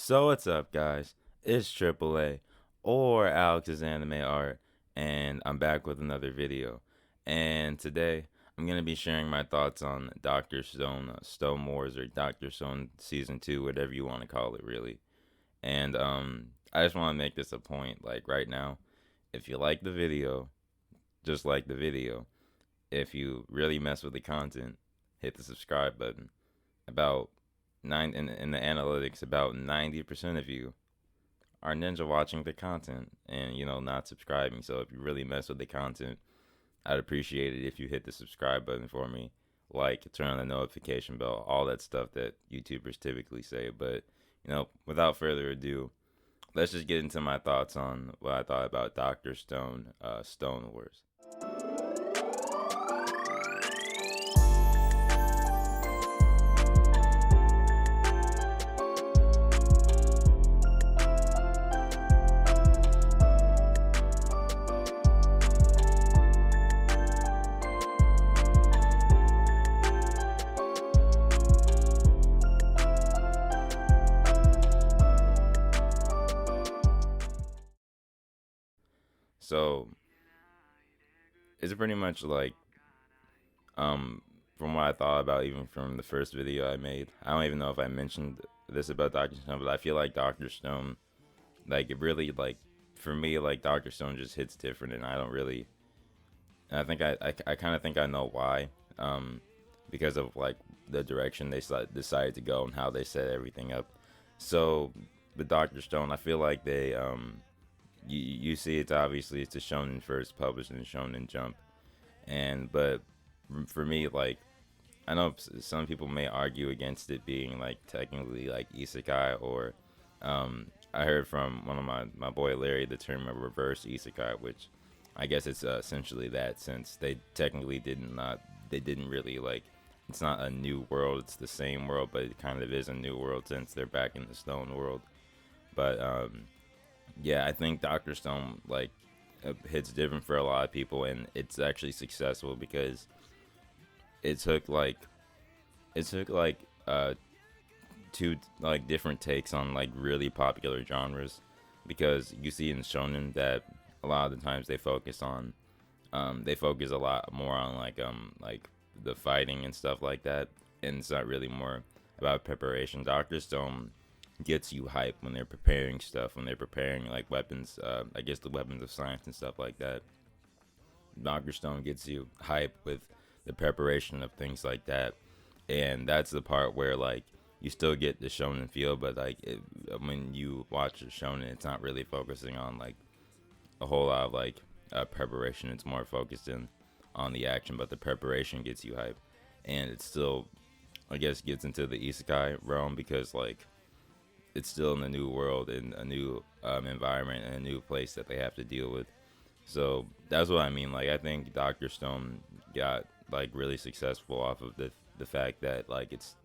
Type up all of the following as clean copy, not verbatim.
So what's up, guys? It's AAA or Alex's Anime Art, and I'm back with another video. And today I'm gonna be sharing my thoughts on Doctor Stone, Stone Wars, or Doctor Stone Season 2, whatever you want to call it, really. And I just want to make this a point, like right now. If you like the video, just like the video. If you really mess with the content, hit the subscribe button. About in the analytics, about 90% of you are ninja watching the content and not subscribing. So if you really mess with the content, I'd appreciate it if you hit the subscribe button for me, like turn on the notification bell, all that stuff that YouTubers typically say. But without further ado, let's just get into my thoughts on what I thought about Doctor Stone, Stone Wars. So it's pretty much like from what I thought about, even from the first video I made. I don't even know if I mentioned this about Doctor Stone, but I feel like Doctor Stone, like it really, like for me, like Doctor Stone just hits different, and I don't really. And I think I kind of think I know why, because of like the direction they decided to go and how they set everything up. So with Doctor Stone, I feel like they you see it's a shonen first, published in Shonen Jump, but for me, like I know some people may argue against it being like technically like isekai, or I heard from one of my boy Larry the term of reverse isekai, which I guess it's essentially that, since they technically they didn't really like, it's not a new world, it's the same world, but it kind of is a new world since they're back in the stone world. But yeah, I think Doctor Stone like hits different for a lot of people, and it's actually successful because it took like it took like two like different takes on like really popular genres, because you see in shonen that a lot of the times they focus a lot more on like the fighting and stuff like that, and it's not really more about preparation. Doctor Stone gets you hype when they're preparing stuff, when they're preparing like weapons, I guess the weapons of science and stuff like that. Doctor Stone gets you hype with the preparation of things like that, and that's the part where like you still get the shonen feel, but like when you watch a shonen, it's not really focusing on like a whole lot of like preparation. It's more focused in on the action, but the preparation gets you hype, and it still, I guess, gets into the isekai realm because like it's still in a new world, in a new environment, and a new place that they have to deal with. So that's what I mean. Like I think Doctor Stone got like really successful off of the fact that like it's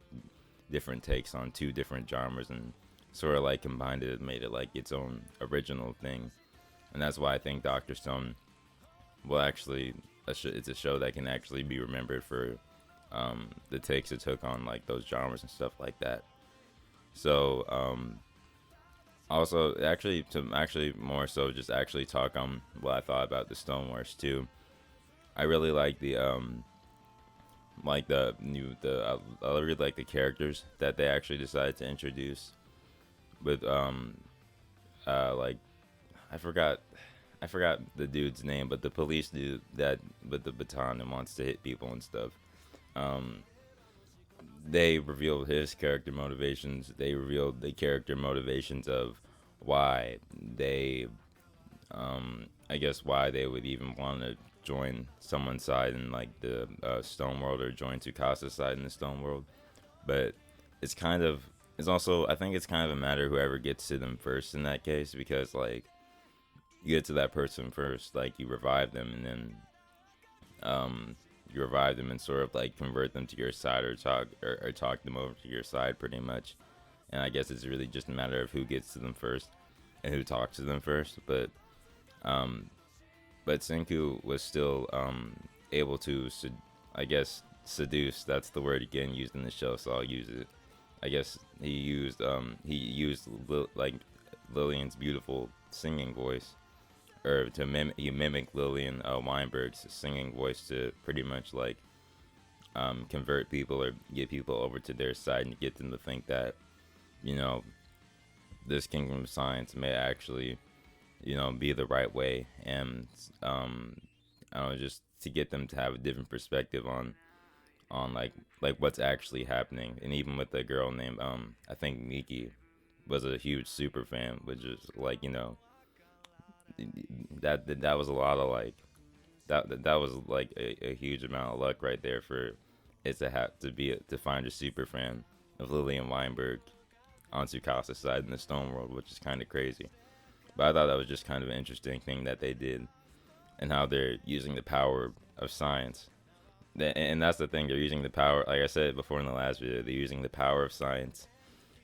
different takes on two different genres, and sort of like combined it, made it like its own original thing. And that's why I think Doctor Stone will actually, it's a show that can actually be remembered for the takes it took on like those genres and stuff like that. So also, actually, to actually more so just actually talk on what I thought about the Stone Wars too. I really like the new I really like the characters that they actually decided to introduce with like I forgot I forgot the dude's name, but the police dude that with the baton and wants to hit people and stuff. Um, they revealed his character motivations. They revealed the character motivations of why they, I guess, why they would even want to join someone's side in like the Stone World, or join Tsukasa's side in the Stone World. But it's kind of, it's also, I think it's kind of a matter of whoever gets to them first in that case, because like you get to that person first, like you revive them, and then you revive them and sort of like convert them to your side, or talk them over to your side pretty much. And I guess it's really just a matter of who gets to them first and who talks to them first. Um, but Senku was still able to, I guess, seduce. That's the word again used in the show, so I'll use it. I guess he used like Lillian's beautiful singing voice, or to he mimicked Lillian Weinberg's singing voice to pretty much like convert people or get people over to their side and get them to think that, you know, this kingdom of science may actually, be the right way. And I don't know, just to get them to have a different perspective on like what's actually happening. And even with the girl named I think Miki was a huge super fan, which is like, that was a lot of like that was like a huge amount of luck right there for it to have to find a super fan of Lillian Weinberg on Tsukasa's side in the Stone World, which is kind of crazy. But I thought that was just kind of an interesting thing that they did, and how they're using the power of science. And that's the thing, they're using the power, like I said before in the last video, they're using the power of science,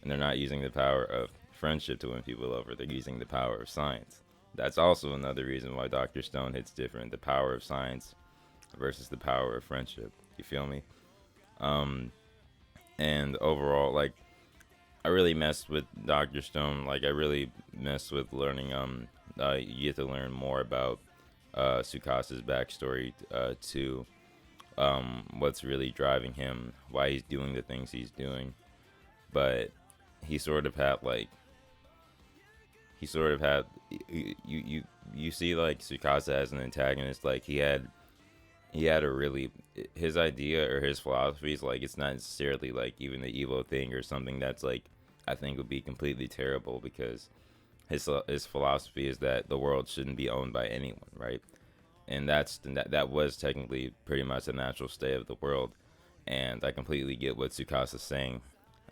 and they're not using the power of friendship to win people over. They're using the power of science. That's also another reason why Dr. Stone hits different. The power of science versus the power of friendship. You feel me? Um, and overall, like, I really messed with Dr. Stone. Like, I really messed with learning. You get to learn more about Sukasa's backstory to what's really driving him, why he's doing the things he's doing. But he sort of had like he sort of had you see like Tsukasa as an antagonist. Like he had a really, his idea or his philosophy is like, it's not necessarily like even the evil thing or something that's like I think would be completely terrible, because his philosophy is that the world shouldn't be owned by anyone, right? And that was technically pretty much the natural state of the world. And I completely get what Tsukasa's saying.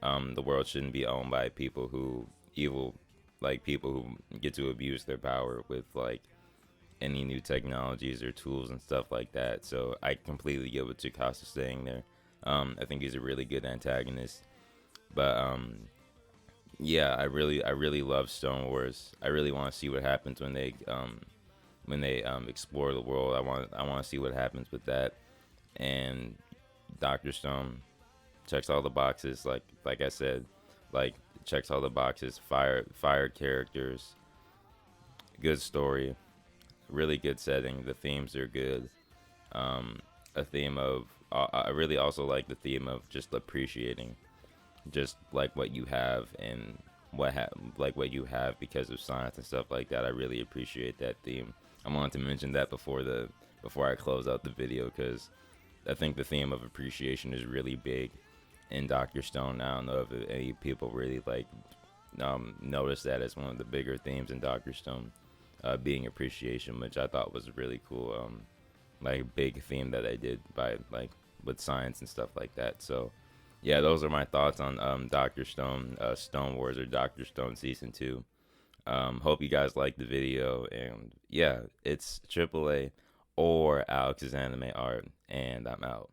The world shouldn't be owned by people who evil, like people who get to abuse their power with like any new technologies or tools and stuff like that. So I completely get what Tsukasa's saying there. I think he's a really good antagonist. But yeah, I really love Stone Wars. I really want to see what happens when they explore the world. I want to see what happens with that. And Doctor Stone checks all the boxes. Like I said, like checks all the boxes. Fire characters, good story, really good setting. The themes are good. A theme of I really also like the theme of just appreciating just like what you have, and like what you have because of science and stuff like that. I really appreciate that theme. I wanted to mention that before I close out the video, because I think the theme of appreciation is really big in Doctor Stone. I don't know if any people really like notice that as one of the bigger themes in Doctor Stone, being appreciation, which I thought was a really cool like big theme that I did by like with science and stuff like that. So yeah, those are my thoughts on Doctor Stone, Stone Wars, or Doctor Stone Season 2. Hope you guys liked the video, and yeah, it's AAA or Alex's Anime Art, and I'm out.